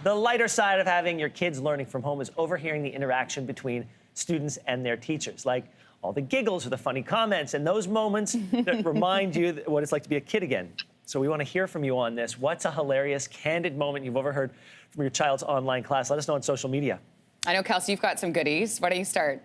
The lighter side of having your kids learning from home is overhearing the interaction between students and their teachers, like all the giggles or the funny comments and those moments that remind you what it's like to be a kid again. So we want to hear from you on this. What's a hilarious, candid moment you've overheard from your child's online class? Let us know on social media. I know, Kelsey, you've got some goodies. Why don't you start?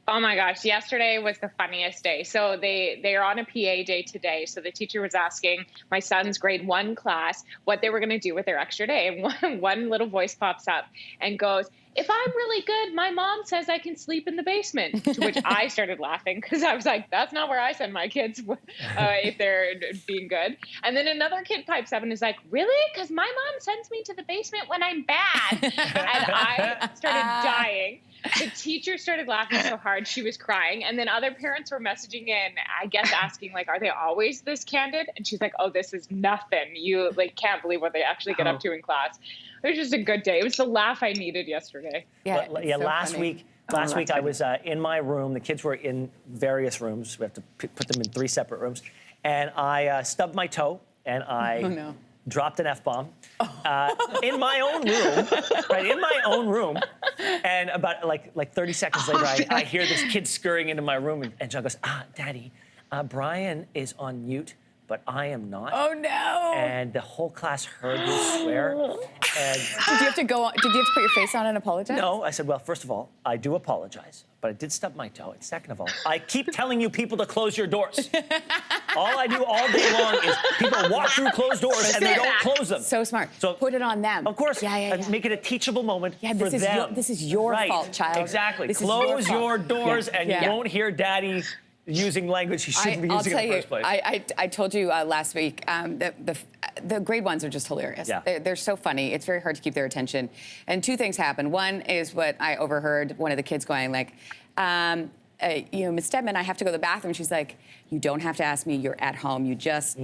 Oh my gosh, yesterday was the funniest day. So they are on a PA day today. So the teacher was asking my son's grade 1 class what they were going to do with their extra day. And one little voice pops up and goes, "If I'm really good, my mom says I can sleep in the basement." To which I started laughing because I was like, that's not where I send my kids if they're being good. And then another kid pipes up and is like, "Really? Because my mom sends me to the basement when I'm bad." And I started dying. The teacher started laughing so hard she was crying, and then other parents were messaging in, I guess asking like, "Are they always this candid?" And she's like, "Oh, this is nothing. You like can't believe what they actually get up to in class." It was just a good day. It was the laugh I needed yesterday. Yeah, So last funny. week I was in my room. The kids were in various rooms. We have to put them in 3 separate rooms, and I stubbed my toe and I dropped an F-bomb in my own room, right, in my own room. And about like 30 seconds later, I hear this kid scurrying into my room, and John goes, "Daddy, Brian is on mute, but I am not." Oh, no. And the whole class heard me swear. And Did you have to go on, did you have to put your face on and apologize? no, I said, well, first of all, I do apologize, but I did stub my toe. And second of all, I keep telling you people to close your doors. All I do all day long is people walk through closed doors and they don't close them. So smart. So put it on them. Of course. Yeah. Make it a teachable moment for this is them. this is your right. fault, child. Exactly. This Close is your your fault. doors and you won't hear Daddy using language he shouldn't be using in the first place. I told you last week, the grade 1s are just hilarious. Yeah. They're so funny. It's very hard to keep their attention. And 2 things happen. One is what I overheard one of the kids going like, Miss Stedman, I have to go to the bathroom. She's like, "You don't have to ask me. You're at home. You just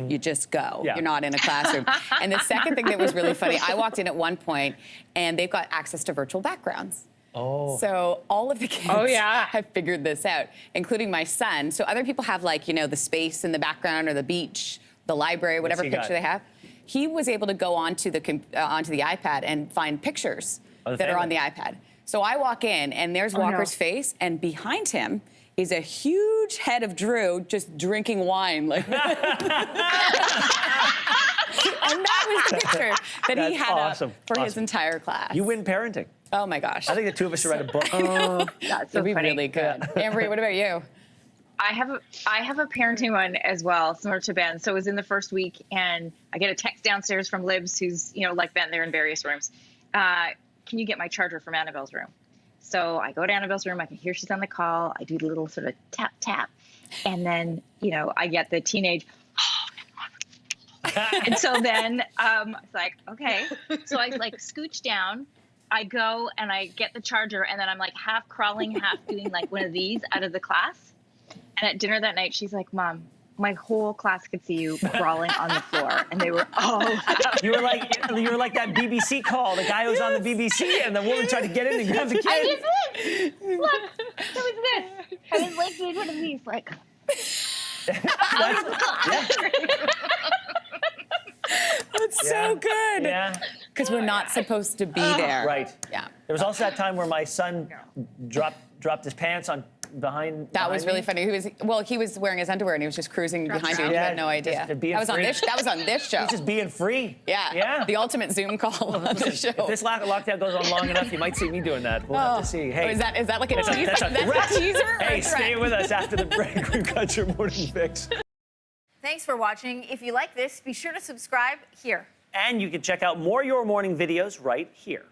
go. Yeah. You're not in a classroom." And the second thing that was really funny, I walked in at one point, and they've got access to virtual backgrounds. Oh. So all of the kids have figured this out, including my son. So other people have like, the space in the background or the beach, the library, whatever picture they have. He was able to go onto the iPad and find pictures that are on the iPad. So I walk in, and there's Walker's face, and behind him is a huge head of Drew just drinking wine. Like, and that was the picture that he had up for his entire class. You win parenting. Oh, my gosh. I think the 2 of us should write a book. That's It'd be really good. Ambry, what about you? I have a parenting one as well, similar to Ben. So it was in the first week, and I get a text downstairs from Libs, who's, like Ben, they're in various rooms. Can you get my charger from Annabelle's room? So I go to Annabelle's room. I can hear she's on the call. I do the little sort of tap, tap. And then, I get the teenage, and so then it's like, okay. So I scooch down. I go and I get the charger, and then I'm like half crawling, half doing like one of these out of the class. And at dinner that night, she's like, "Mom, my whole class could see you crawling on the floor," and they were all laughing. You were like that BBC call, the guy who was on the BBC, and the woman tried to get in and grab the kid. I did this. Look, it was this. I was like doing one of these, like. That's so good. Yeah. Because we're not supposed to be there. Right. Yeah. There was also that time where my son dropped his pants on behind. That was really me. funny. He was wearing his underwear and he was just cruising behind you. You had no idea. That was on this show. He's just being free. Yeah. Yeah. The ultimate Zoom call on the show. If this lockdown goes on long enough, you might see me doing that. We'll have to see. Hey, is that like a teaser? That's a teaser? Hey, stay with us after the break. We've got your morning fix. Thanks for watching. If you like this, be sure to subscribe here. And you can check out more Your Morning videos right here.